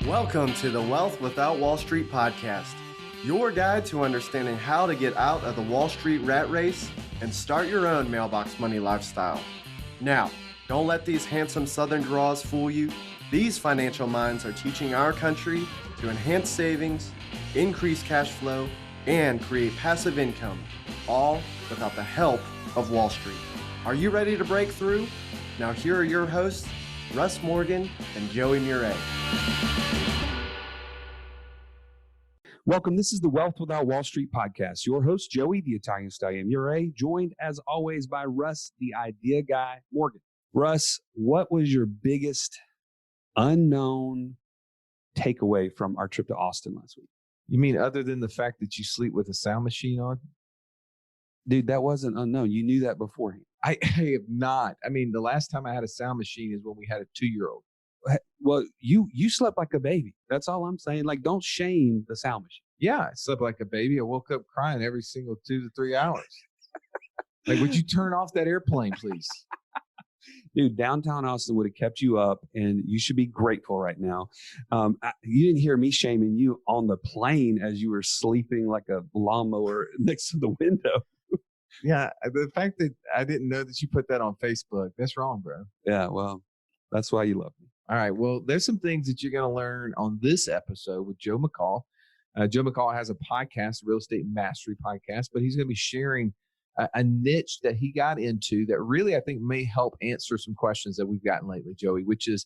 Welcome to the Wealth Without Wall Street podcast, your guide to understanding how to get out of the Wall Street rat race and start your own mailbox money lifestyle. Now, don't let these handsome Southern draws fool you. These financial minds are teaching our country to enhance savings, increase cash flow, and create passive income, all without the help of Wall Street. Are you ready to break through? Now here are your hosts, Russ Morgan and Joey Murray. Welcome. This is the Wealth Without Wall Street podcast. Your host, Joey, the Italian Stallion Murray, joined as always by Russ, the idea guy, Morgan. Russ, what was your biggest unknown takeaway from our trip to Austin last week? You mean other than the fact that you sleep with a sound machine on? Dude, that wasn't unknown. You knew that beforehand. I have not. I mean, the last time I had a sound machine is when we had a 2-year-old. Well, you slept like a baby. That's all I'm saying. Like, don't shame the sound machine. Yeah, I slept like a baby. I woke up crying every single 2 to 3 hours. Like, would you turn off that airplane, please? Dude, downtown Austin would have kept you up, and you should be grateful right now. You didn't hear me shaming you on the plane as you were sleeping like a lawnmower next to the window. Yeah, the fact that I didn't know that you put that on Facebook, that's wrong, bro. Yeah, well, that's why you love me. All right, well, there's some things that you're going to learn on this episode with Joe McCall. Joe McCall has a podcast, Real Estate Mastery Podcast, but he's going to be sharing a niche that he got into that really, I think, may help answer some questions that we've gotten lately, Joey, which is,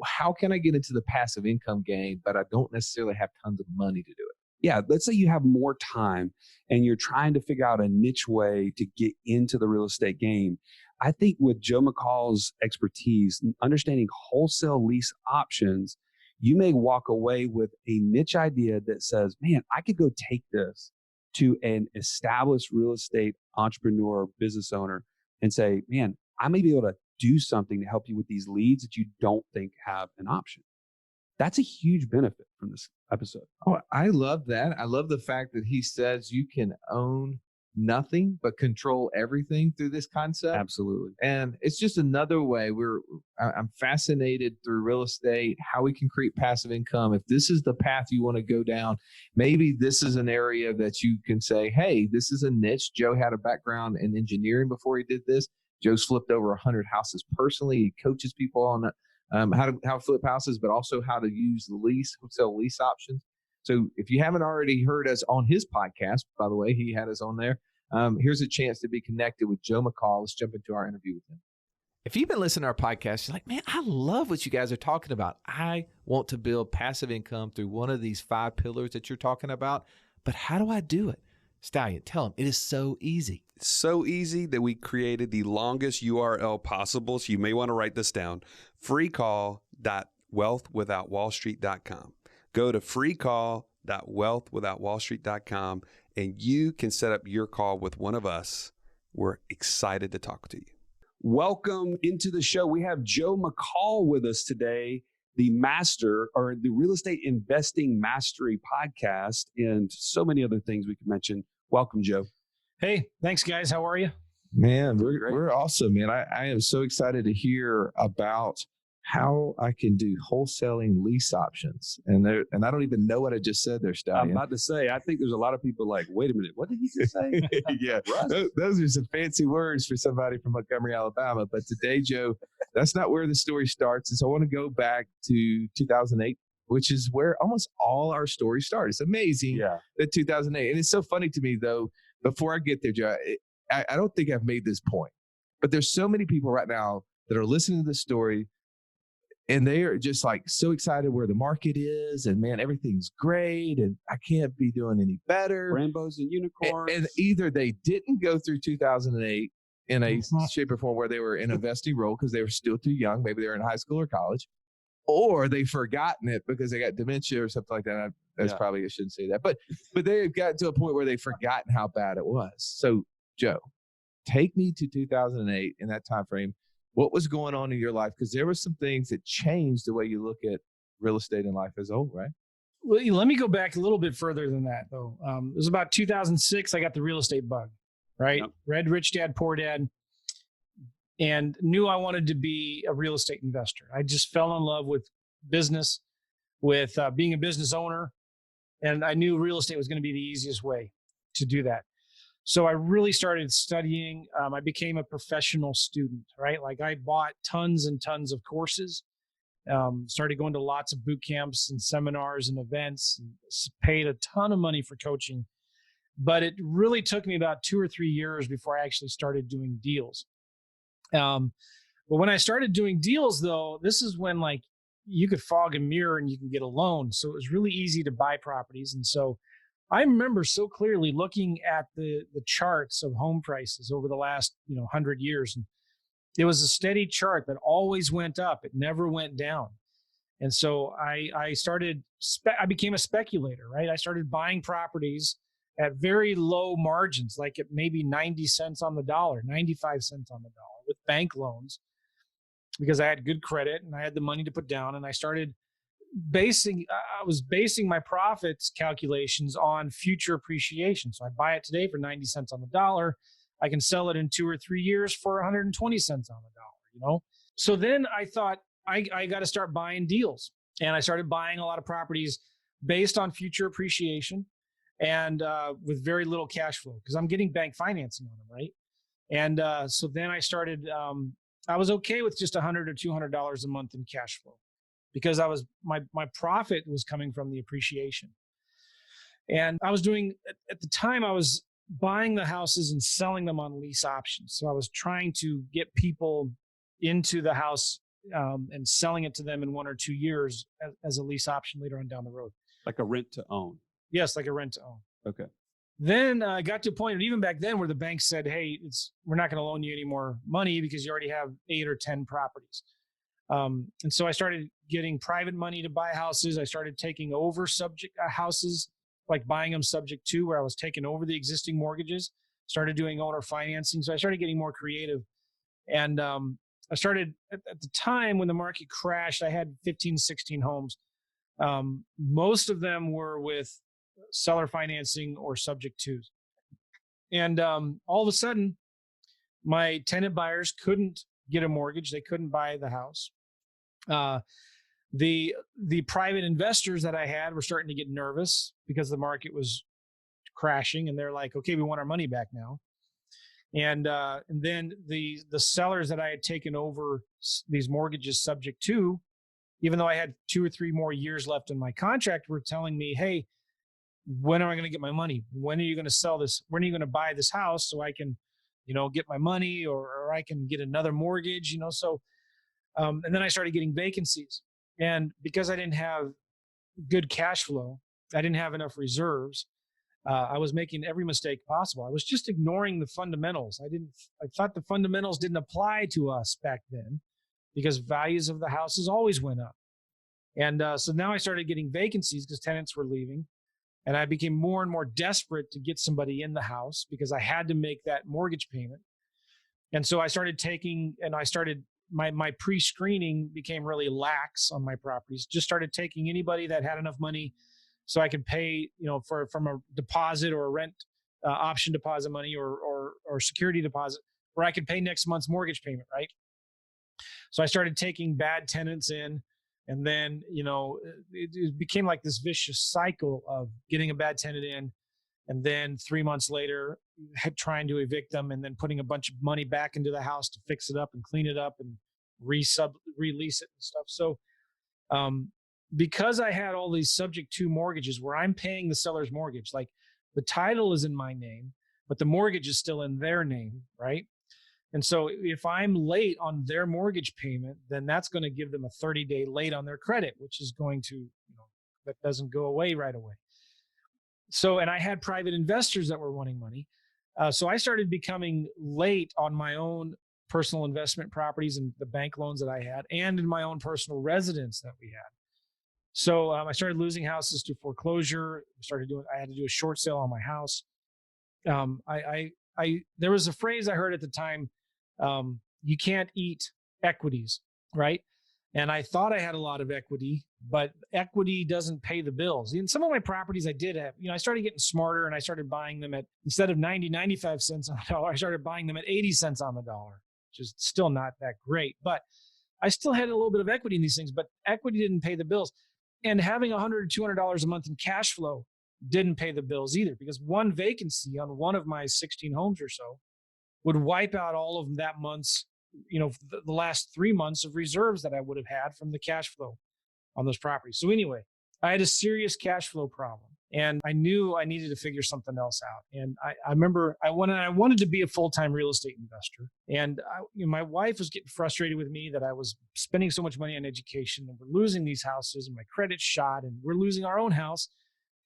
how can I get into the passive income game, but I don't necessarily have tons of money to do it? Yeah, let's say you have more time and you're trying to figure out a niche way to get into the real estate game. I think with Joe McCall's expertise, understanding wholesale lease options, you may walk away with a niche idea that says, man, I could go take this to an established real estate entrepreneur, business owner, and say, man, I may be able to do something to help you with these leads that you don't think have an option. That's a huge benefit from this episode. Oh, I love that. I love the fact that he says you can own nothing but control everything through this concept. Absolutely. And it's just another way I'm fascinated through real estate, how we can create passive income. If this is the path you want to go down, maybe this is an area that you can say, hey, this is a niche. Joe had a background in engineering before he did this. Joe's flipped over 100 houses personally. He coaches people on how to flip houses, but also how to use the wholesale lease options. So if you haven't already heard us on his podcast, by the way, he had us on there. Here's a chance to be connected with Joe McCall. Let's jump into our interview with him. If you've been listening to our podcast, you're like, man, I love what you guys are talking about. I want to build passive income through one of these 5 pillars that you're talking about. But how do I do it? Stallion, tell him. It is so easy. It's so easy that we created the longest URL possible. So you may want to write this down. freecall.wealthwithoutwallstreet.com. Go to freecall.wealthwithoutwallstreet.com and you can set up your call with one of us. We're excited to talk to you. Welcome into the show. We have Joe McCall with us today, the master or the Real Estate Investing Mastery podcast, and so many other things we could mention. Welcome, Joe. Hey, thanks, guys. How are you? Man, we're awesome, man. I am so excited to hear about how I can do wholesaling lease options. And I don't even know what I just said there, Stallion. I'm about to say, I think there's a lot of people like, wait a minute, what did he just say? Yeah, those are some fancy words for somebody from Montgomery, Alabama. But today, Joe, that's not where the story starts. And so I want to go back to 2008, which is where almost all our stories start. It's amazing that 2008. And it's so funny to me, though, before I get there, Joe, I don't think I've made this point. But there's so many people right now that are listening to this story, and they are just like so excited where the market is, and man, everything's great, and I can't be doing any better. Rainbows and unicorns. And either they didn't go through 2008 in a shape or form where they were in a investing role because they were still too young, maybe they were in high school or college, or they've forgotten it because they got dementia or something like that. Probably I shouldn't say that, but they've gotten to a point where they've forgotten how bad it was. So, Joe, take me to 2008 in that time frame. What was going on in your life? Because there were some things that changed the way you look at real estate in life as a whole, right? Well, let me go back a little bit further than that, though. It was about 2006. I got the real estate bug, right? Yep. Read Rich Dad, Poor Dad, and knew I wanted to be a real estate investor. I just fell in love with business, with being a business owner. And I knew real estate was going to be the easiest way to do that. So I really started studying. I became a professional student, right? Like I bought tons and tons of courses, started going to lots of boot camps and seminars and events, and paid a ton of money for coaching. But it really took me about 2 or 3 years before I actually started doing deals. But when I started doing deals, though, this is when like you could fog a mirror and you can get a loan. So it was really easy to buy properties. And so I remember so clearly looking at the charts of home prices over the last 100 years. And it was a steady chart that always went up. It never went down. And so I became a speculator, right? I started buying properties at very low margins, like at maybe 90 cents on the dollar, 95 cents on the dollar with bank loans, because I had good credit and I had the money to put down. And I was basing my profits calculations on future appreciation. So I buy it today for 90 cents on the dollar. I can sell it in 2 or 3 years for 120 cents on the dollar, So then I thought I got to start buying deals. And I started buying a lot of properties based on future appreciation and with very little cash flow because I'm getting bank financing on them, right? And so then I started, I was okay with just $100 or $200 a month in cash flow because my profit was coming from the appreciation. And I was doing, at the time, I was buying the houses and selling them on lease options. So I was trying to get people into the house and selling it to them in 1 or 2 years as a lease option later on down the road. Like a rent to own. Yes, like a rent to own. Okay. Then I got to a point, even back then, where the bank said, hey, we're not going to loan you any more money because you already have 8 or 10 properties. And so I started getting private money to buy houses. I started taking over subject houses, like buying them subject to, where I was taking over the existing mortgages, started doing owner financing. So I started getting more creative. And I started, at the time when the market crashed, I had 15, 16 homes. Most of them were with seller financing or subject twos. And all of a sudden, my tenant buyers couldn't get a mortgage. They couldn't buy the house. The private investors that I had were starting to get nervous because the market was crashing, and they're like, okay, we want our money back now. And then the sellers that I had taken over these mortgages subject to, even though I had 2 or 3 more years left in my contract, were telling me, hey, when am I going to get my money? When are you going to sell this? When are you going to buy this house so I can, get my money or I can get another mortgage, So, and then I started getting vacancies. And because I didn't have good cash flow, I didn't have enough reserves. I was making every mistake possible. I was just ignoring the fundamentals. I thought the fundamentals didn't apply to us back then because values of the houses always went up. And so now I started getting vacancies because tenants were leaving. And I became more and more desperate to get somebody in the house because I had to make that mortgage payment. And so I started my pre-screening became really lax on my properties. Just started taking anybody that had enough money so I could pay, from a deposit or a rent option deposit money or security deposit where I could pay next month's mortgage payment, right? So I started taking bad tenants in. And then, it became like this vicious cycle of getting a bad tenant in and then 3 months later trying to evict them and then putting a bunch of money back into the house to fix it up and clean it up and release it and stuff. So because I had all these subject to mortgages where I'm paying the seller's mortgage, like the title is in my name, but the mortgage is still in their name, right? And so if I'm late on their mortgage payment, then that's going to give them a 30-day late on their credit, which is going to, that doesn't go away right away. So, and I had private investors that were wanting money. So I started becoming late on my own personal investment properties and the bank loans that I had and in my own personal residence that we had. So I started losing houses to foreclosure. I had to do a short sale on my house. There was a phrase I heard at the time, you can't eat equities, right? And I thought I had a lot of equity, but equity doesn't pay the bills. In some of my properties I did have, I started getting smarter and I started buying them at, instead of 90, 95 cents on the dollar, I started buying them at 80 cents on the dollar, which is still not that great, but I still had a little bit of equity in these things, but equity didn't pay the bills. And having $100 or $200 a month in cash flow didn't pay the bills either, because one vacancy on one of my 16 homes or so would wipe out all of that month's, the last 3 months of reserves that I would have had from the cash flow on those properties. So anyway, I had a serious cash flow problem, and I knew I needed to figure something else out. And I remember I wanted to be a full-time real estate investor. And my wife was getting frustrated with me that I was spending so much money on education, and we're losing these houses, and my credit's shot, and we're losing our own house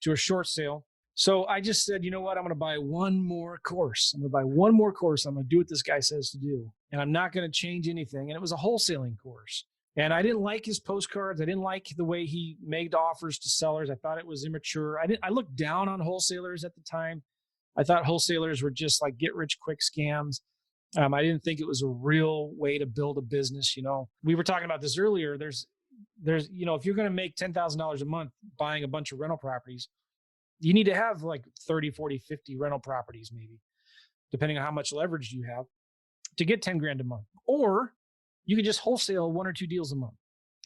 to a short sale. So I just said, you know what? I'm going to buy one more course. I'm going to buy one more course. I'm going to do what this guy says to do. And I'm not going to change anything. And it was a wholesaling course. And I didn't like his postcards. I didn't like the way he made offers to sellers. I thought it was immature. I looked down on wholesalers at the time. I thought wholesalers were just like get rich quick scams. I didn't think it was a real way to build a business. We were talking about this earlier. There's, if you're going to make $10,000 a month buying a bunch of rental properties, you need to have like 30, 40, 50 rental properties, maybe, depending on how much leverage you have, to get 10 grand a month. Or you could just wholesale 1 or 2 deals a month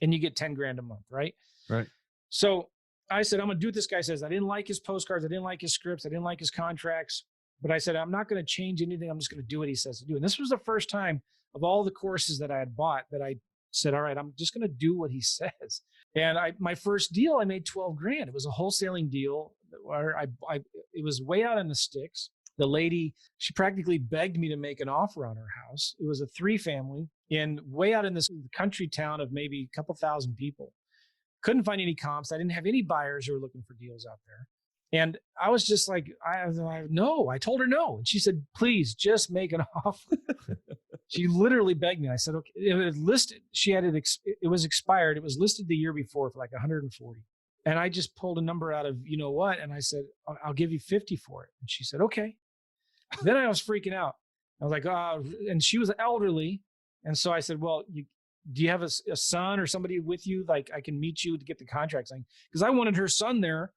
and you get 10 grand a month, right? Right. So I said, I'm going to do what this guy says. I didn't like his postcards. I didn't like his scripts. I didn't like his contracts. But I said, I'm not going to change anything. I'm just going to do what he says to do. And this was the first time of all the courses that I had bought that I said, all right, I'm just going to do what he says. And my first deal, I made 12 grand. It was a wholesaling deal where it was way out in the sticks. The lady, she practically begged me to make an offer on her house. It was a 3-family in way out in this country town of maybe a couple thousand people. Couldn't find any comps. I didn't have any buyers who were looking for deals out there. And I was just like, no, I told her no. And she said, please just make an offer. She literally begged me. I said, okay. It was listed. She had it. It was expired. It was listed the year before for like 140. And I just pulled a number out of, you know what? And I said, I'll give you 50 for it. And she said, okay. Then I was freaking out. I was like, and she was elderly. And so I said, well, do you have a son or somebody with you? Like I can meet you to get the contract signed. Because I wanted her son there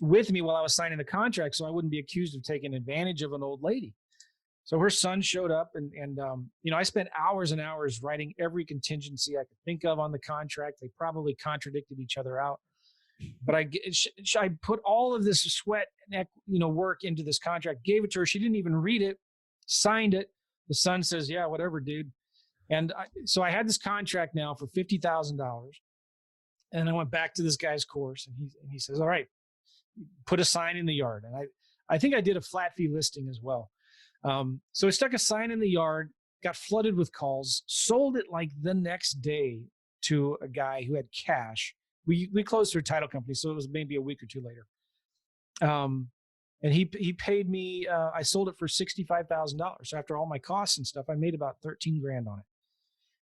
with me while I was signing the contract, so I wouldn't be accused of taking advantage of an old lady. So her son showed up, and I spent hours and hours writing every contingency I could think of on the contract. They probably contradicted each other out, but I put all of this sweat and work into this contract, gave it to her. She didn't even read it, signed it. The son says, yeah, whatever, dude. And so I had this contract now for $50,000, and I went back to this guy's course, and he says, all right, put a sign in the yard. And I think I did a flat fee listing as well. So I stuck a sign in the yard, got flooded with calls, sold it like the next day to a guy who had cash. We closed through a title company, so it was maybe a week or two later. And he paid me, I sold it for $65,000. So after all my costs and stuff, I made about 13 grand on it.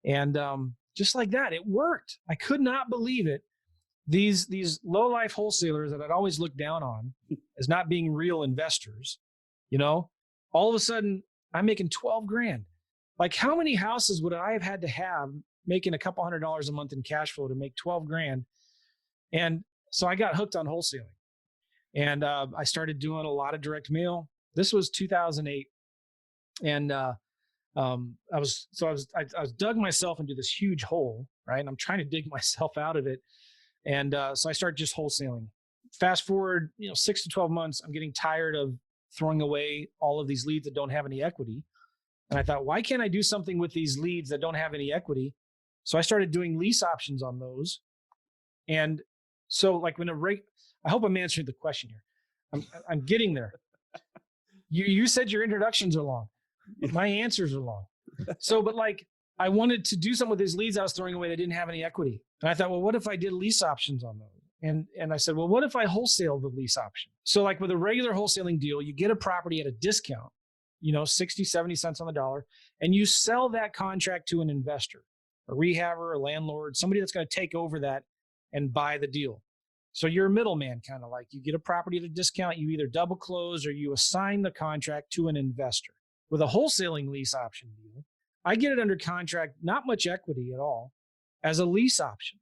And just like that, it worked. I could not believe it. These low-life wholesalers that I'd always looked down on as not being real investors, all of a sudden I'm making 12 grand. Like how many houses would I have had to have making a couple $100 a month in cash flow to make 12 grand? And so I got hooked on wholesaling, and I started doing a lot of direct mail. This was 2008. And I dug myself into this huge hole, right? And I'm trying to dig myself out of it. And so I started just wholesaling. Fast forward, 6 to 12 months, I'm getting tired of throwing away all of these leads that don't have any equity. And I thought, why can't I do something with these leads that don't have any equity? So I started doing lease options on those. And so like I hope I'm answering the question here. I'm getting there. You said your introductions are long. My answers are long. So, but like I wanted to do something with these leads I was throwing away that didn't have any equity. And I thought, well, what if I did lease options on those? And I said, well, what if I wholesale the lease option? So like with a regular wholesaling deal, you get a property at a discount, 60, 70 cents on the dollar, and you sell that contract to an investor, a rehabber, a landlord, somebody that's going to take over that and buy the deal. So you're a middleman, kind of like you get a property at a discount, you either double close or you assign the contract to an investor. With a wholesaling lease option deal, I get it under contract, not much equity at all, as a lease option.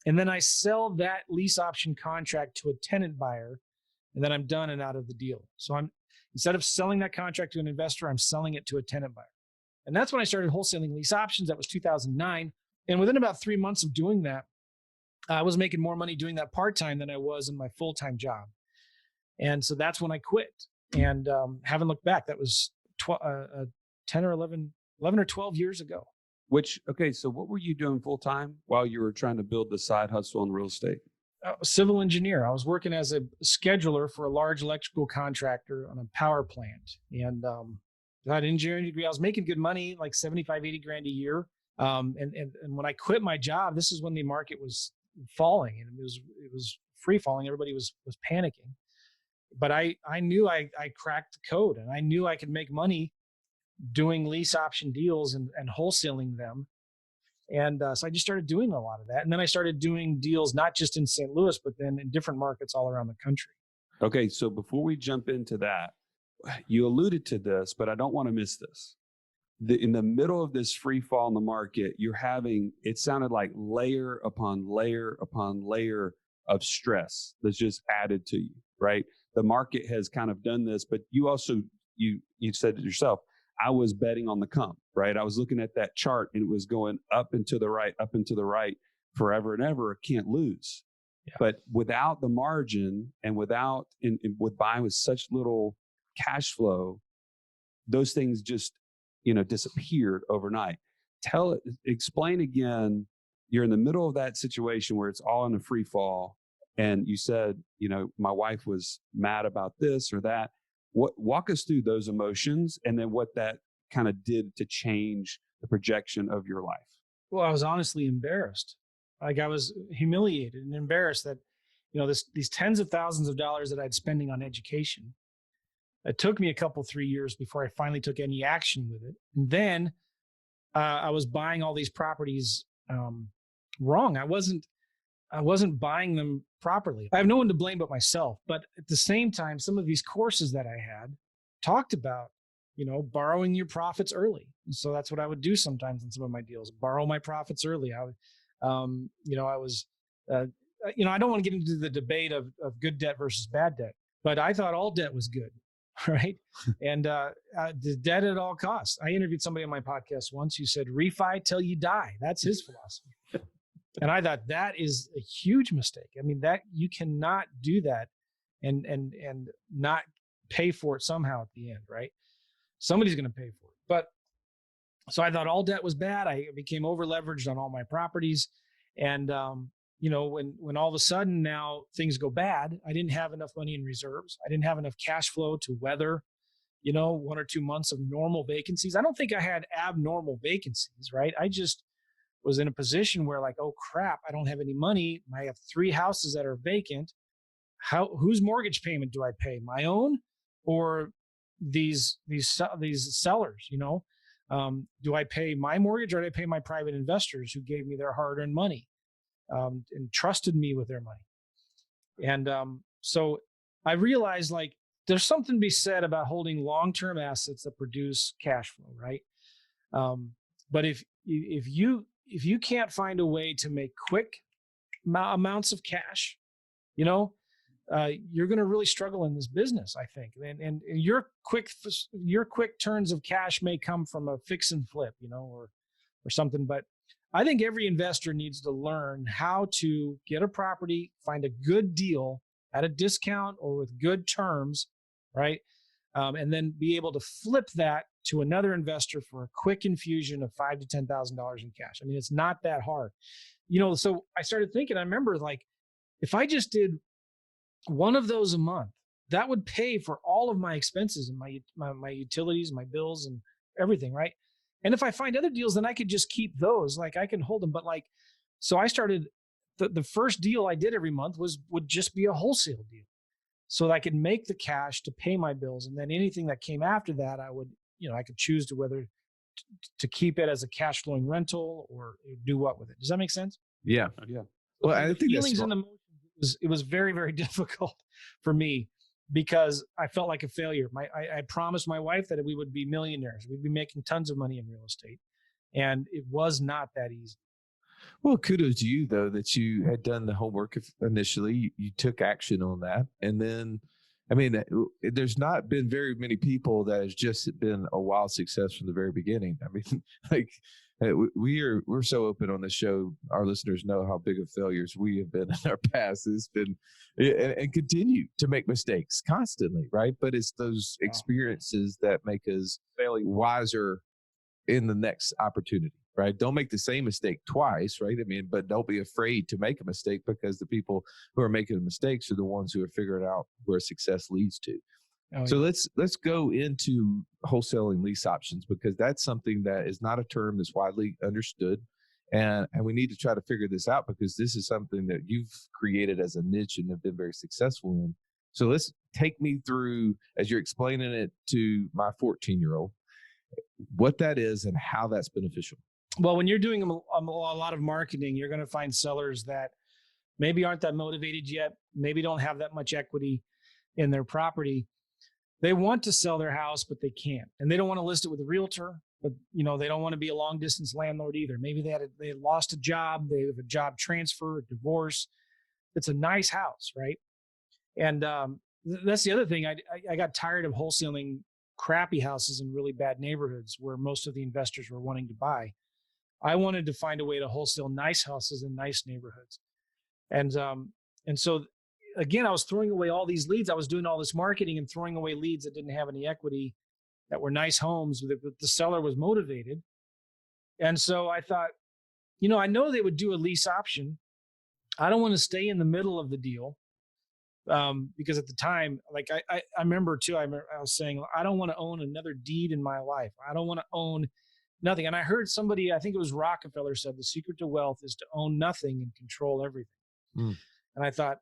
And then I sell that lease option contract to a tenant buyer, and then I'm done and out of the deal. So instead of selling that contract to an investor, I'm selling it to a tenant buyer. And that's when I started wholesaling lease options. That was 2009. And within about 3 months of doing that, I was making more money doing that part-time than I was in my full-time job. And so that's when I quit, and haven't looked back. That was 10 or 11 or 12 years ago. So what were you doing full time while you were trying to build the side hustle in real estate? Civil engineer. I was working as a scheduler for a large electrical contractor on a power plant. And I had an engineering degree. I was making good money, like 75, 80 grand a year. And when I quit my job, this is when the market was falling, and it was free falling. Everybody was panicking. But I knew I cracked the code, and I knew I could make money doing lease option deals and wholesaling them. And so I just started doing a lot of that. And then I started doing deals, not just in St. Louis, but then in different markets all around the country. Okay. So before we jump into that, you alluded to this, but I don't want to miss this. In the middle of this free fall in the market, it sounded like layer upon layer upon layer of stress that's just added to you, right? The market has kind of done this, but you also, you said it yourself, I was betting on the come, right? I was looking at that chart and it was going up and to the right forever and ever. I can't lose. Yeah. But without the margin and with buying with such little cash flow, those things just, disappeared overnight. Explain again, you're in the middle of that situation where it's all in a free fall. And you said, my wife was mad about this or that. Walk us through those emotions and then what that kind of did to change the projection of your life. Well, I was honestly embarrassed. Like, I was humiliated and embarrassed that, these tens of thousands of dollars that I'd spending on education. It took me 3 years before I finally took any action with it. And then I was buying all these properties wrong. I wasn't buying them properly. I have no one to blame but myself. But at the same time, some of these courses that I had talked about, borrowing your profits early. And so that's what I would do sometimes in some of my deals, borrow my profits early. I don't want to get into the debate of good debt versus bad debt, but I thought all debt was good, right? And the debt at all costs. I interviewed somebody on my podcast once who said, refi till you die. That's his philosophy. And I thought that is a huge mistake. I mean, that you cannot do that and not pay for it somehow at the end, right? Somebody's going to pay for it. But so I thought all debt was bad. I became over leveraged on all my properties. And, when all of a sudden now things go bad, I didn't have enough money in reserves. I didn't have enough cash flow to weather, 1 or 2 months of normal vacancies. I don't think I had abnormal vacancies, right? I just was in a position where, like, oh crap, I don't have any money. I have 3 houses that are vacant. Whose mortgage payment do I pay? My own or these sellers? Do I pay my mortgage or do I pay my private investors who gave me their hard-earned money and trusted me with their money? And so I realized, like, there's something to be said about holding long-term assets that produce cash flow, right? But if you can't find a way to make quick amounts of cash, you're going to really struggle in this business, I think. And your quick turns of cash may come from a fix and flip, or something. But I think every investor needs to learn how to get a property, find a good deal at a discount or with good terms, right? And then be able to flip that to another investor for a quick infusion of $5,000 to $10,000 in cash. I mean, it's not that hard. So I started thinking, I remember, like, if I just did one of those a month, that would pay for all of my expenses and my utilities, my bills and everything, right? And if I find other deals, then I could just keep those. Like, I can hold them. But so I started, the first deal I did every month would just be a wholesale deal. So that I could make the cash to pay my bills. And then anything that came after that, I could choose to whether to keep it as a cash flowing rental or do what with it. Does that make sense? Yeah. Yeah. Well, I think feelings and emotions, it was very, very difficult for me because I felt like a failure. I promised my wife that we would be millionaires. We'd be making tons of money in real estate. And it was not that easy. Well, kudos to you, though, that you had done the homework initially. You took action on that. And then, I mean, there's not been very many people that has just been a wild success from the very beginning. I mean, like, We're so open on the show. Our listeners know how big of failures we have been in our past. It's been and continue to make mistakes constantly, right? But it's those experiences that make us wiser in the next opportunity, right? Don't make the same mistake twice, right? I mean, but don't be afraid to make a mistake, because the people who are making the mistakes are the ones who are figuring out where success leads to. So let's go into wholesaling lease options, because that's something that is not a term that's widely understood. And we need to try to figure this out, because this is something that you've created as a niche and have been very successful in. So let's take me through, as you're explaining it to my 14-year-old, what that is and how that's beneficial. Well, when you're doing a lot of marketing, you're going to find sellers that maybe aren't that motivated yet, maybe don't have that much equity in their property. They want to sell their house, but they can't. And they don't want to list it with a realtor, but they don't want to be a long distance landlord either. Maybe they had lost a job, they have a job transfer, a divorce. It's a nice house, right? And that's the other thing. I got tired of wholesaling crappy houses in really bad neighborhoods where most of the investors were wanting to buy. I wanted to find a way to wholesale nice houses in nice neighborhoods. And so again, I was throwing away all these leads. I was doing all this marketing and throwing away leads that didn't have any equity, that were nice homes, that the seller was motivated. And so I thought, I know they would do a lease option. I don't want to stay in the middle of the deal, because at the time, like I remember too, I was saying, I don't want to own another deed in my life. I don't want to own nothing. And I heard somebody, I think it was Rockefeller, said the secret to wealth is to own nothing and control everything. And I thought,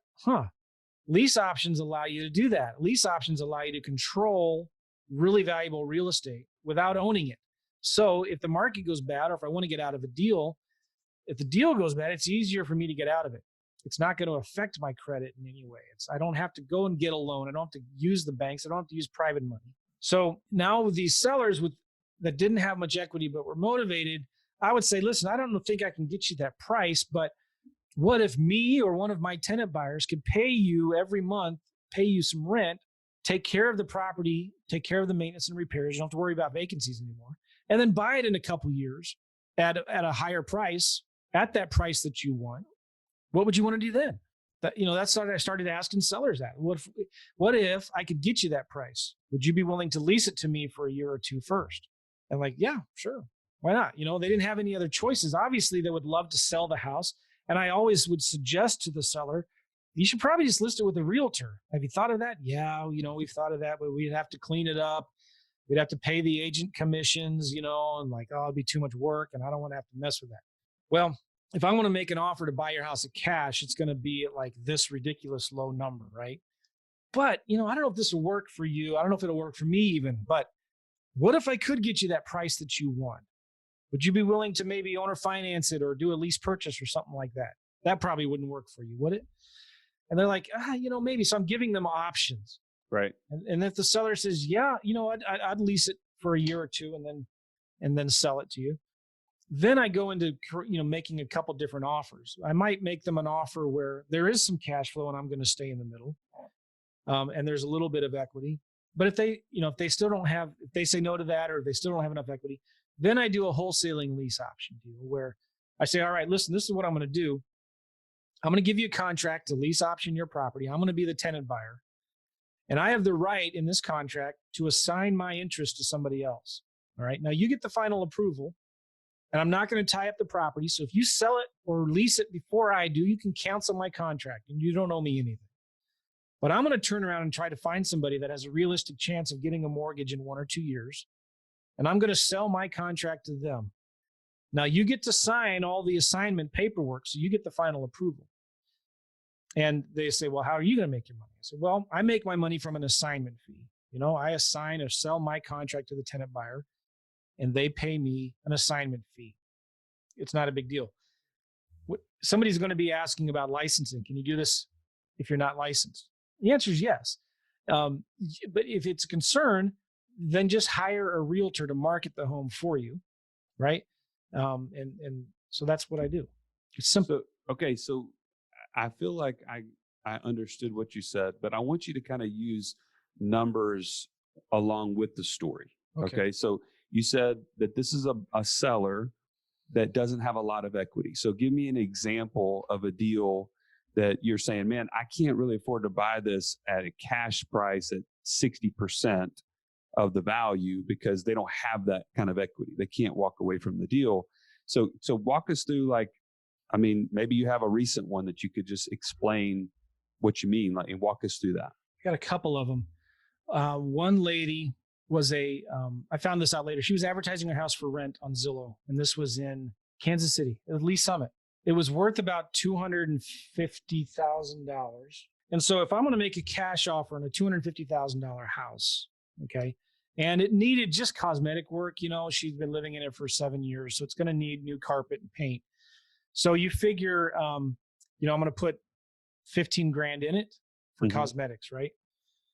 lease options allow you to do that. Lease options allow you to control really valuable real estate without owning it. So if the market goes bad, or if I want to get out of a deal, if the deal goes bad, it's easier for me to get out of it. It's not going to affect my credit in any way. I don't have to go and get a loan. I don't have to use the banks. I don't have to use private money. So now with these sellers that didn't have much equity but were motivated, I would say, listen, I don't think I can get you that price, but what if me or one of my tenant buyers could pay you every month, pay you some rent, take care of the property, take care of the maintenance and repairs. You don't have to worry about vacancies anymore. And then buy it in a couple years at a higher price, at that price that you want. What would you want to do then? That's what I started asking sellers that. What if I could get you that price? Would you be willing to lease it to me for a year or two first? And like, yeah, sure. Why not? They didn't have any other choices. Obviously, they would love to sell the house. And I always would suggest to the seller, you should probably just list it with a realtor. Have you thought of that? Yeah, we've thought of that, but we'd have to clean it up. We'd have to pay the agent commissions, and like, it'd be too much work, and I don't want to have to mess with that. Well, if I want to make an offer to buy your house at cash, it's going to be at like this ridiculous low number, right? But, I don't know if this will work for you. I don't know if it'll work for me even, but what if I could get you that price that you want? Would you be willing to maybe owner finance it or do a lease purchase or something like that? That probably wouldn't work for you, would it? And they're like, maybe. So I'm giving them options. Right. And if the seller says, yeah, I'd lease it for a year or two and then sell it to you. Then I go into, making a couple different offers. I might make them an offer where there is some cash flow and I'm going to stay in the middle. And there's a little bit of equity. But if they still don't have, if they say no to that, or if they still don't have enough equity, then I do a wholesaling lease option deal where I say, all right, listen, this is what I'm going to do. I'm going to give you a contract to lease option your property. I'm going to be the tenant buyer. And I have the right in this contract to assign my interest to somebody else. All right. Now you get the final approval, and I'm not going to tie up the property. So if you sell it or lease it before I do, you can cancel my contract and you don't owe me anything. But I'm going to turn around and try to find somebody that has a realistic chance of getting a mortgage in 1 or 2 years. And I'm going to sell my contract to them. Now you get to sign all the assignment paperwork, so you get the final approval. And they say, well, how are you going to make your money? I said, well, I make my money from an assignment fee. I assign or sell my contract to the tenant buyer, and they pay me an assignment fee. It's not a big deal. Somebody's going to be asking about licensing. Can you do this if you're not licensed? The answer is yes. But if it's a concern, then just hire a realtor to market the home for you, right? And so that's what I do. It's simple. Okay, so I feel like I understood what you said, but I want you to kind of use numbers along with the story. Okay, so you said that this is a seller that doesn't have a lot of equity. So give me an example of a deal that you're saying, man, I can't really afford to buy this at a cash price at 60% of the value because they don't have that kind of equity. They can't walk away from the deal. So walk us through, like, I mean, maybe you have a recent one that you could just explain what you mean, like, and walk us through that. I got a couple of them. One lady was I found this out later. She was advertising her house for rent on Zillow, and this was in Kansas City, at Lee Summit. It was worth about $250,000. And so if I'm going to make a cash offer on a $250,000 house, okay, and it needed just cosmetic work, she's been living in it for 7 years, so it's going to need new carpet and paint. So you figure, I'm going to put 15 grand in it for cosmetics, right?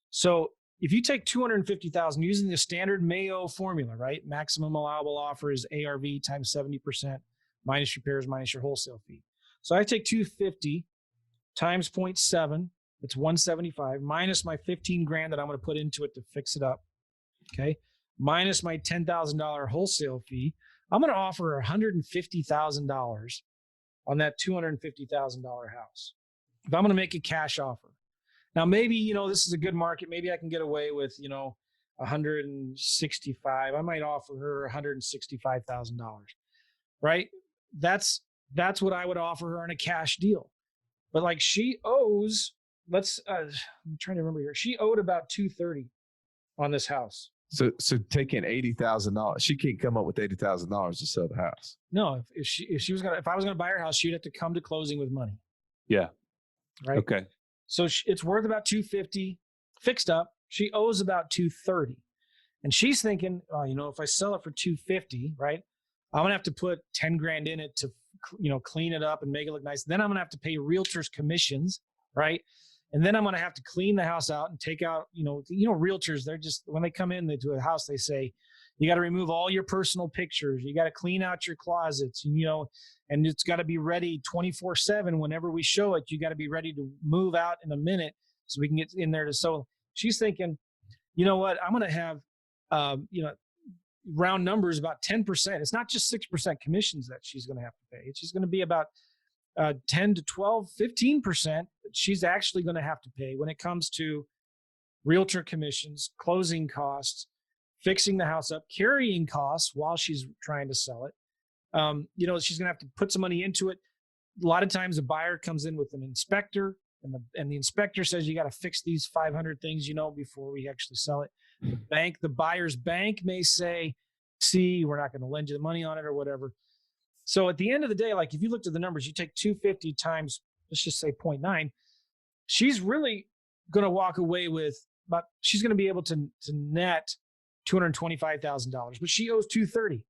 So if you take 250,000 using the standard Mayo formula, right? Maximum allowable offer is ARV times 70% minus repairs minus your wholesale fee. So I take 250 times 0.7, it's 175, minus my 15 grand that I'm going to put into it to fix it up. Okay. Minus my $10,000 wholesale fee. I'm going to offer $150,000 on that $250,000 house. If I'm going to make a cash offer. Now, maybe, this is a good market. Maybe I can get away with, 165. I might offer her $165,000, right? That's what I would offer her on a cash deal. But like she owes, I'm trying to remember here. She owed about $230 on this house. So taking $80,000, she can't come up with $80,000 to sell the house. No, if I was gonna buy her house, she'd have to come to closing with money. Yeah. Right. Okay. So it's worth about $250 fixed up. She owes about $230, and she's thinking, if I sell it for $250, right, I'm gonna have to put 10 grand in it to, clean it up and make it look nice. Then I'm gonna have to pay realtors commissions, right? And then I'm going to have to clean the house out and take out, realtors, they're just, when they come in to a house, they say, you got to remove all your personal pictures. You got to clean out your closets, and it's got to be ready 24/7. Whenever we show it, you got to be ready to move out in a minute so we can get in there so she's thinking, you know what, I'm going to have, round numbers about 10%. It's not just 6% commissions that she's going to have to pay. She's going to be about 10 to 12, 15% she's actually going to have to pay when it comes to realtor commissions, closing costs, fixing the house up, carrying costs while she's trying to sell it. She's going to have to put some money into it. A lot of times a buyer comes in with an inspector and the inspector says, you got to fix these 500 things, before we actually sell it. The buyer's bank may say, see, we're not going to lend you the money on it or whatever. So at the end of the day, like if you looked at the numbers, you take 250 times, let's just say 0.9, she's really going to walk away with she's going to be able to net $225,000, but she owes $230.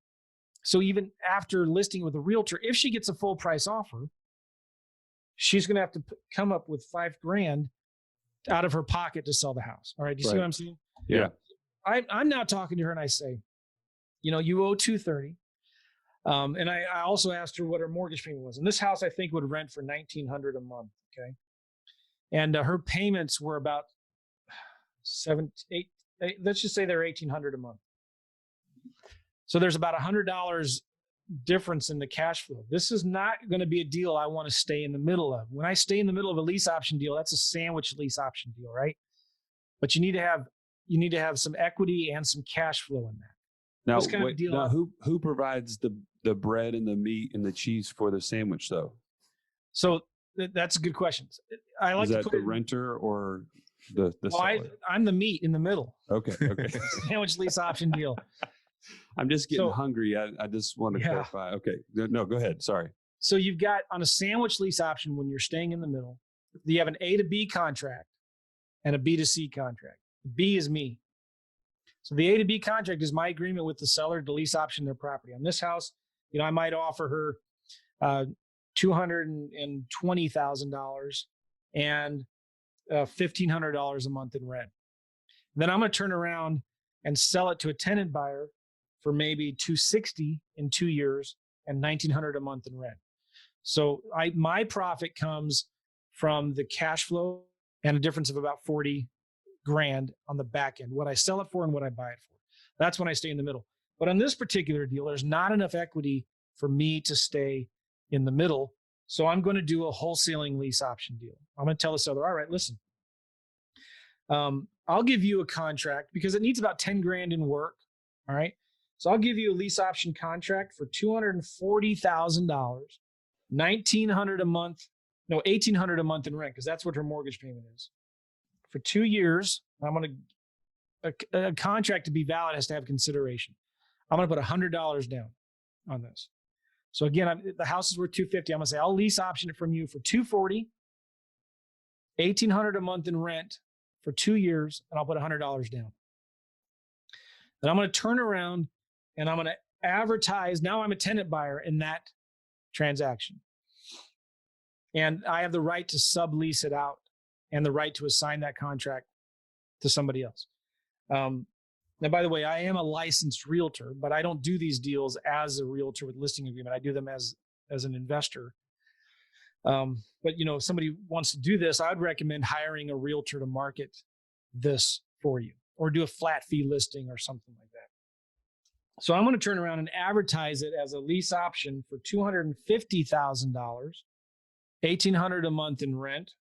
So even after listing with a realtor, if she gets a full price offer, she's going to have to come up with $5 grand out of her pocket to sell the house. All right. Do you see what I'm saying? Yeah. I'm now talking to her and I say, you owe $230. And I also asked her what her mortgage payment was. And this house, I think, would rent for $1,900 a month. Okay. And her payments were about let's just say they're $1,800 a month. So there's about $100 difference in the cash flow. This is not going to be a deal I want to stay in the middle of. When I stay in the middle of a lease option deal, that's a sandwich lease option deal, right? But you need to have some equity and some cash flow in that. Now, who provides the bread and the meat and the cheese for the sandwich, though? So that's a good question. I like Is that to put the renter or the seller? I'm the meat in the middle. Okay. Sandwich lease option deal. I'm just getting hungry. I just want to clarify. Okay. No, go ahead. Sorry. So you've got on a sandwich lease option, when you're staying in the middle, you have an A to B contract and a B to C contract. B is me. So the A to B contract is my agreement with the seller to lease option their property. On this house, I might offer her $220,000 and $1,500 a month in rent. Then I'm going to turn around and sell it to a tenant buyer for maybe $260,000 in 2 years and $1,900 a month in rent. So my profit comes from the cash flow and a difference of about 40 grand on the back end, what I sell it for and what I buy it for. That's when I stay in the middle. But on this particular deal, there's not enough equity for me to stay in the middle. So I'm going to do a wholesaling lease option deal. I'm going to tell the seller, all right, listen, I'll give you a contract because it needs about 10 grand in work. All right. So I'll give you a lease option contract for $240,000, $1,900 a month, no, $1,800 a month in rent, because that's what her mortgage payment is. For 2 years, I'm going to, a contract to be valid has to have consideration. I'm going to put $100 down on this. So again, the house is worth $250. I'm going to say, I'll lease option it from you for $240, $1,800 a month in rent for 2 years, and I'll put $100 down. Then I'm going to turn around and I'm going to advertise. Now I'm a tenant buyer in that transaction. And I have the right to sublease it out and the right to assign that contract to somebody else. Now, by the way, I am a licensed realtor, but I don't do these deals as a realtor with listing agreement. I do them as an investor. But if somebody wants to do this, I'd recommend hiring a realtor to market this for you, or do a flat fee listing or something like that. So I'm going to turn around and advertise it as a lease option for $250,000, $1,800 a month in rent,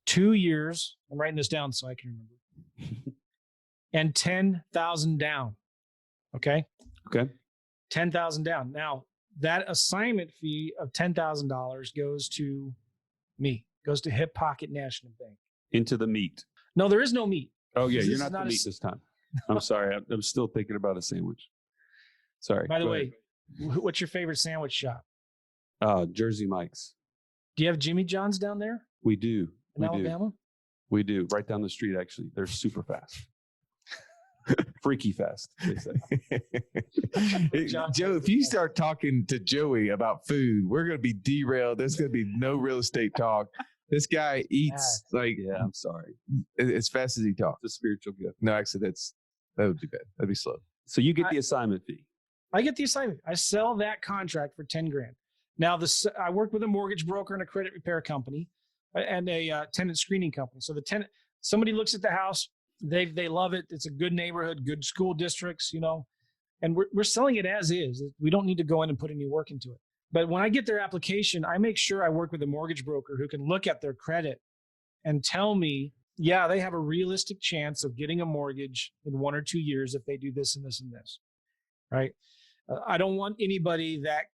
2 years. I'm writing this down so I can remember. And $10,000 down. Okay. $10,000 down. Now, that assignment fee of $10,000 goes to me, goes to Hip Pocket National Bank. Into the meat. No, there is no meat. Oh, yeah. You're not the meat this time. I'm sorry. I'm still thinking about a sandwich. Sorry. By the way, what's your favorite sandwich shop? Jersey Mike's. Do you have Jimmy John's down there? We do. In Alabama? We do. Right down the street, actually. They're super fast. Freaky fast, they say. Joe, if you start talking to Joey about food, we're going to be derailed. There's going to be no real estate talk. This guy eats I'm sorry. As fast as he talks. It's a spiritual gift. No, actually, that would be bad. That'd be slow. So you get the assignment fee. I get the assignment. I sell that contract for 10 grand. Now, I work with a mortgage broker and a credit repair company and a tenant screening company. So somebody looks at the house. They love it. It's a good neighborhood, good school districts, and we're selling it as is. We don't need to go in and put any work into it. But when I get their application, I make sure I work with a mortgage broker who can look at their credit and tell me, yeah, they have a realistic chance of getting a mortgage in 1 or 2 years if they do this and this and this, right? I don't want anybody that,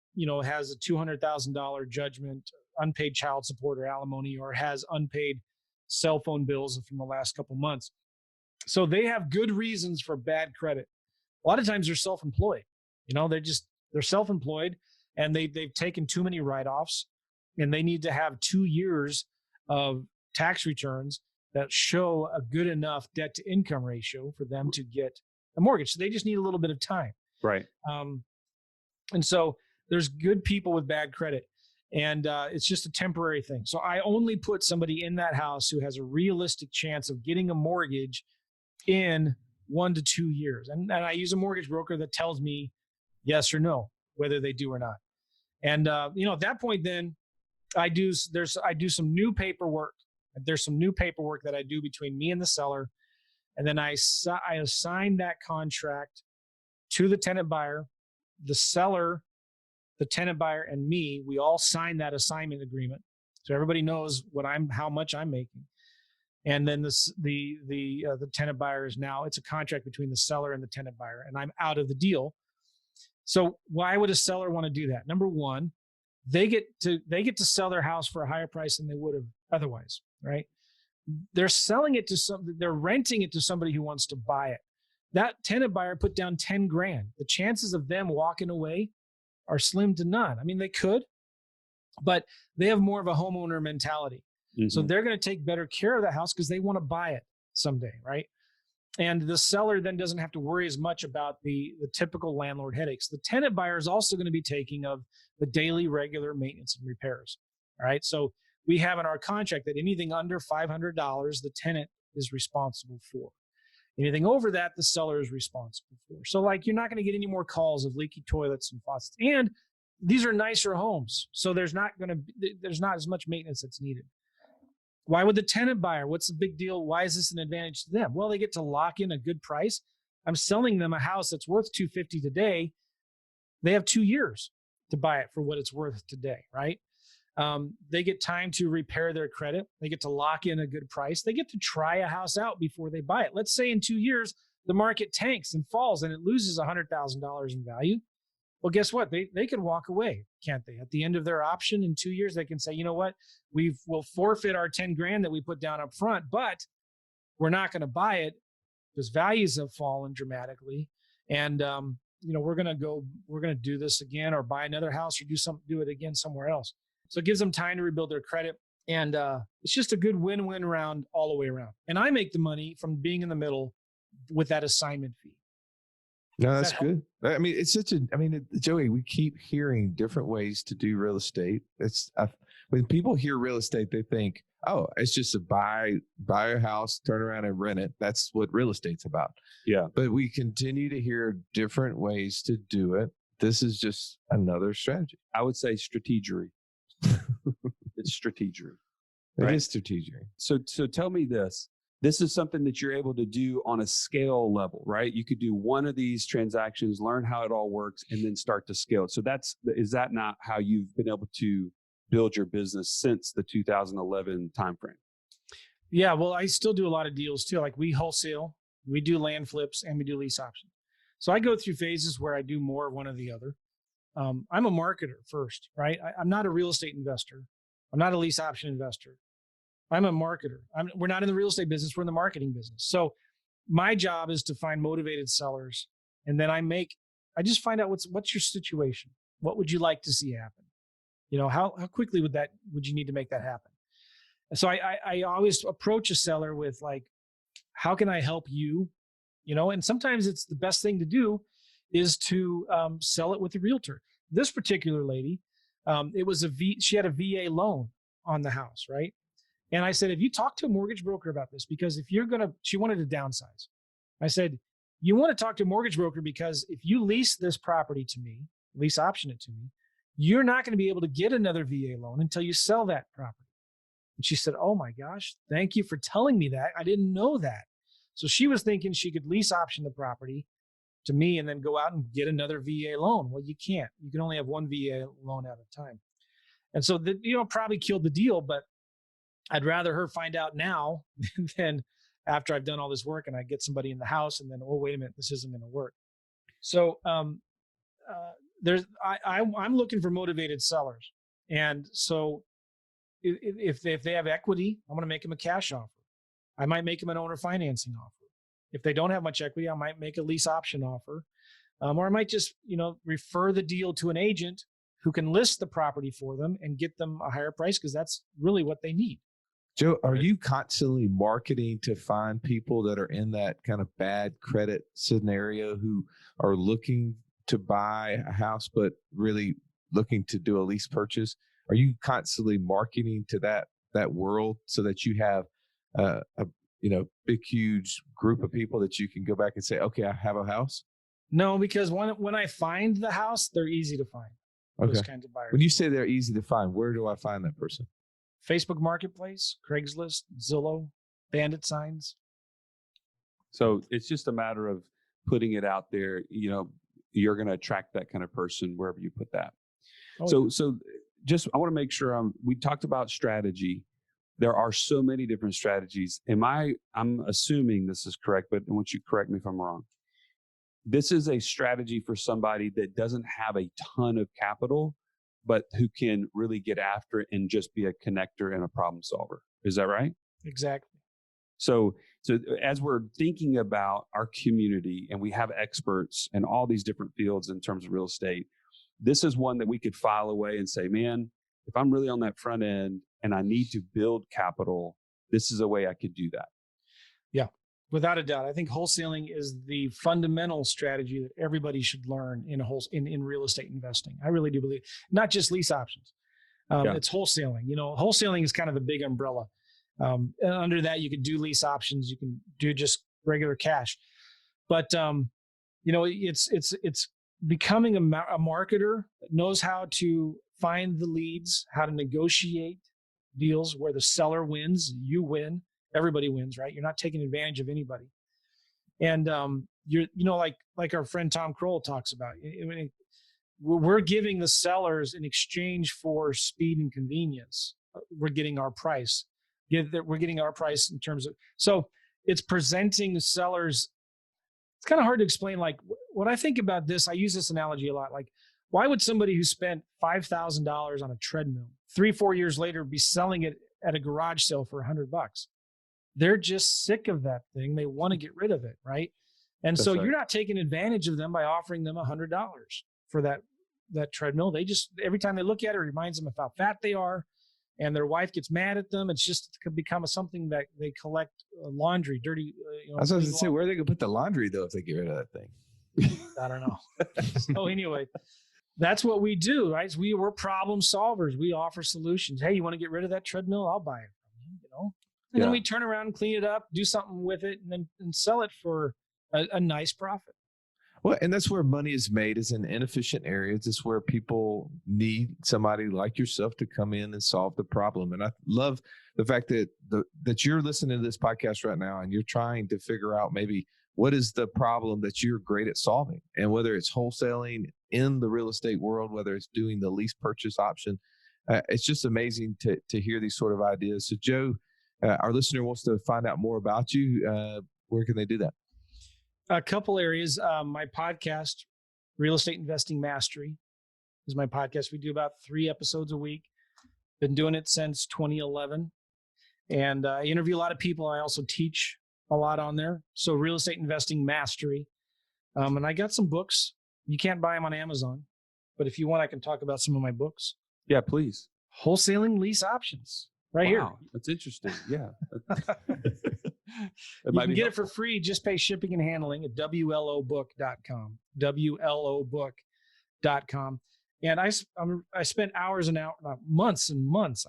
has a $200,000 judgment, unpaid child support or alimony, or has unpaid cell phone bills from the last couple months. So they have good reasons for bad credit. A lot of times they're self-employed. They're self-employed and they've taken too many write-offs, and they need to have 2 years of tax returns that show a good enough debt to income ratio for them to get a mortgage. So they just need a little bit of time. Right. And so there's good people with bad credit, and it's just a temporary thing. So I only put somebody in that house who has a realistic chance of getting a mortgage in 1 to 2 years. And I use a mortgage broker that tells me yes or no, whether they do or not. And, at that point, then I do some new paperwork. There's some new paperwork that I do between me and the seller. And then I assign that contract to the tenant buyer, the seller, the tenant buyer, and me. We all sign that assignment agreement. So everybody knows how much I'm making. And then the tenant buyer it's a contract between the seller and the tenant buyer, and I'm out of the deal. So why would a seller want to do that? Number one, they get to sell their house for a higher price than they would have otherwise, right? They're selling it they're renting it to somebody who wants to buy it. That tenant buyer put down 10 grand. The chances of them walking away are slim to none. I mean, they could, but they have more of a homeowner mentality. Mm-hmm. So they're going to take better care of the house because they want to buy it someday, right? And the seller then doesn't have to worry as much about the typical landlord headaches. The tenant buyer is also going to be taking of the daily regular maintenance and repairs, all right? So we have in our contract that anything under $500, the tenant is responsible for. Anything over that, the seller is responsible for. So you're not going to get any more calls of leaky toilets and faucets. And these are nicer homes, so there's not as much maintenance that's needed. Why would the tenant buyer? What's the big deal? Why is this an advantage to them? Well, they get to lock in a good price. I'm selling them a house that's worth $250 today. They have 2 years to buy it for what it's worth today, right? They get time to repair their credit. They get to lock in a good price. They get to try a house out before they buy it. Let's say in 2 years, the market tanks and falls and it loses $100,000 in value. Well, guess what? They could walk away, can't they? At the end of their option in 2 years, they can say, you know what? We'll forfeit our 10 grand that we put down up front, but we're not going to buy it because values have fallen dramatically. And, we're going to do this again or buy another house or do it again somewhere else. So it gives them time to rebuild their credit. And it's just a good win-win round all the way around. And I make the money from being in the middle with that assignment fee. No, that's good. I mean, Joey, we keep hearing different ways to do real estate. When people hear real estate, they think, oh, it's just to buy a house, turn around and rent it. That's what real estate's about. Yeah. But we continue to hear different ways to do it. This is just another strategy. I would say strategery. It's strategery. It is strategery. So tell me this. This is something that you're able to do on a scale level, right? You could do one of these transactions, learn how it all works, and then start to scale it. So is that not how you've been able to build your business since the 2011 timeframe? Yeah, well, I still do a lot of deals too. Like we wholesale, we do land flips, and we do lease options. So I go through phases where I do more of one or the other. I'm a marketer first, right? I'm not a real estate investor. I'm not a lease option investor. I'm a marketer. We're not in the real estate business. We're in the marketing business. So my job is to find motivated sellers. And then I just find out what's your situation? What would you like to see happen? How quickly would you need to make that happen? So I always approach a seller with like, how can I help you? And sometimes it's the best thing to do is to sell it with a realtor. This particular lady, she had a VA loan on the house, right? And I said, if you talk to a mortgage broker about this, because she wanted to downsize. I said, you want to talk to a mortgage broker because if you lease this property to me, lease option it to me, you're not going to be able to get another VA loan until you sell that property. And she said, oh my gosh, thank you for telling me that. I didn't know that. So she was thinking she could lease option the property to me and then go out and get another VA loan. Well, you can't. You can only have one VA loan at a time. And so probably killed the deal, but I'd rather her find out now than after I've done all this work and I get somebody in the house and then, oh, wait a minute, this isn't going to work. So I'm looking for motivated sellers. And so if they have equity, I'm going to make them a cash offer. I might make them an owner financing offer. If they don't have much equity, I might make a lease option offer. Or I might just, refer the deal to an agent who can list the property for them and get them a higher price because that's really what they need. Joe, are you constantly marketing to find people that are in that kind of bad credit scenario who are looking to buy a house, but really looking to do a lease purchase? Are you constantly marketing to that world so that you have a big, huge group of people that you can go back and say, okay, I have a house? No, because when I find the house, they're easy to find. Okay. Those kinds of buyers. When you say they're easy to find, where do I find that person? Facebook Marketplace, Craigslist, Zillow, Bandit signs. So it's just a matter of putting it out there. You're going to attract that kind of person wherever you put that. Oh, so just, I want to make sure we talked about strategy. There are so many different strategies. I'm assuming this is correct, but I want you to correct me if I'm wrong. This is a strategy for somebody that doesn't have a ton of capital, but who can really get after it and just be a connector and a problem solver. Is that right? Exactly. So as we're thinking about our community and we have experts in all these different fields in terms of real estate, this is one that we could file away and say, man, if I'm really on that front end and I need to build capital, this is a way I could do that. Yeah, without a doubt. I think wholesaling is the fundamental strategy that everybody should learn in real estate investing. I really do believe, not just lease options. It's wholesaling. Wholesaling is kind of the big umbrella. And under that, you can do lease options. You can do just regular cash. But, it's becoming a marketer that knows how to find the leads, how to negotiate deals where the seller wins, you win, everybody wins, right? You're not taking advantage of anybody. And you're like our friend Tom Kroll talks about. we're giving the sellers in exchange for speed and convenience. We're getting our price. We're getting our price in terms of, so it's presenting the sellers. It's kind of hard to explain. Like what I think about this, I use this analogy a lot. Like, why would somebody who spent $5,000 on a treadmill 3-4 years later be selling it at a garage sale for $100? They're just sick of that thing. They want to get rid of it, right? And so you're not taking advantage of them by offering them $100 for that treadmill. They just, every time they look at it, it reminds them of how fat they are, and their wife gets mad at them. It's just become something that they collect laundry, dirty. I was going to say, where are they going to put the laundry though if they get rid of that thing? I don't know. So anyway, that's what we do, right? So we're problem solvers. We offer solutions. Hey, you want to get rid of that treadmill? I'll buy it from you, you know? And then we turn around and clean it up, do something with it, and sell it for a nice profit. Well, and that's where money is made, is in inefficient areas. It's where people need somebody like yourself to come in and solve the problem. And I love the fact that that you're listening to this podcast right now and you're trying to figure out maybe what is the problem that you're great at solving. And whether it's wholesaling in the real estate world, whether it's doing the lease purchase option, it's just amazing to hear these sort of ideas. So Joe, our listener wants to find out more about you. Where can they do that? A couple areas. My podcast, Real Estate Investing Mastery, is my podcast. We do about 3 episodes a week. Been doing it since 2011. And I interview a lot of people. I also teach a lot on there. So Real Estate Investing Mastery. And I got some books. You can't buy them on Amazon. But if you want, I can talk about some of my books. Yeah, please. Wholesaling Lease Options. Right here. That's interesting. Yeah. You can get it for free. Just pay shipping and handling at WLObook.com. WLObook.com. And I spent hours and hours, months and months,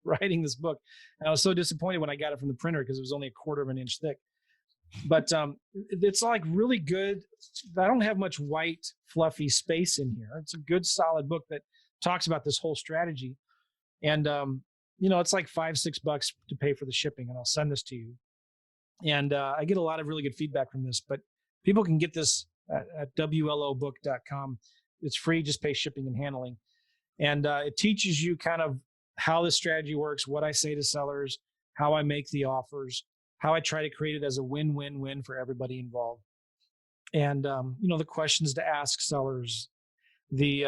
writing this book. And I was so disappointed when I got it from the printer because it was only a 1/4 of an inch thick. But it's like really good. I don't have much white, fluffy space in here. It's a good, solid book that talks about this whole strategy. And, it's like $5-6 to pay for the shipping, and I'll send this to you. And I get a lot of really good feedback from this, but people can get this at WLObook.com. It's free, just pay shipping and handling. And it teaches you kind of how this strategy works, what I say to sellers, how I make the offers, how I try to create it as a win-win-win for everybody involved. And, the questions to ask sellers, the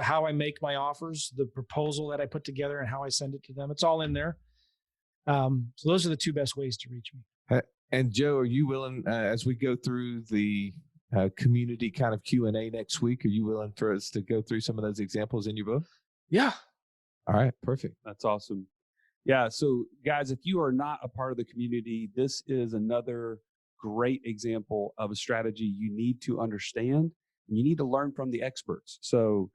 how I make my offers, the proposal that I put together and how I send it to them. It's all in there. So those are the 2 best ways to reach me. And Joe, are you willing, as we go through the community kind of Q&A next week, are you willing for us to go through some of those examples in your book? Yeah. All right. Perfect. That's awesome. Yeah. So guys, if you are not a part of the community, this is another great example of a strategy you need to understand. And you need to learn from the experts. So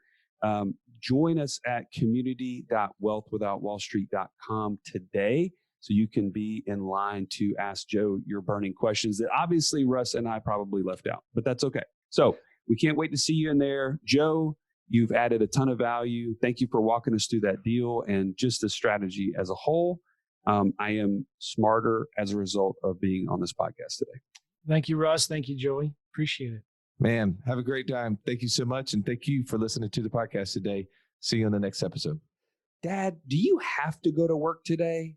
join us at community.wealthwithoutwallstreet.com today so you can be in line to ask Joe your burning questions that obviously Russ and I probably left out, but that's okay. So we can't wait to see you in there. Joe, you've added a ton of value. Thank you for walking us through that deal and just the strategy as a whole. I am smarter as a result of being on this podcast today. Thank you, Russ. Thank you, Joey. Appreciate it. Man, have a great time. Thank you so much. And thank you for listening to the podcast today. See you on the next episode. Dad, do you have to go to work today?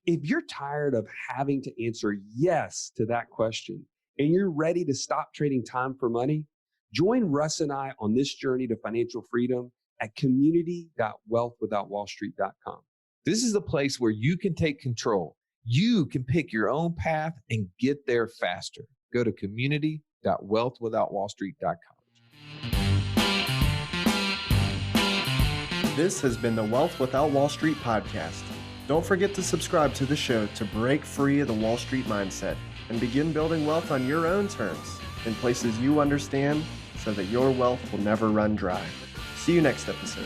If you're tired of having to answer yes to that question and you're ready to stop trading time for money, join Russ and I on this journey to financial freedom at community.wealthwithoutwallstreet.com. This is the place where you can take control. You can pick your own path and get there faster. Go to community.wealthwithoutwallstreet.com. This has been the Wealth Without Wall Street podcast. Don't forget to subscribe to the show to break free of the Wall Street mindset and begin building wealth on your own terms in places you understand so that your wealth will never run dry. See you next episode.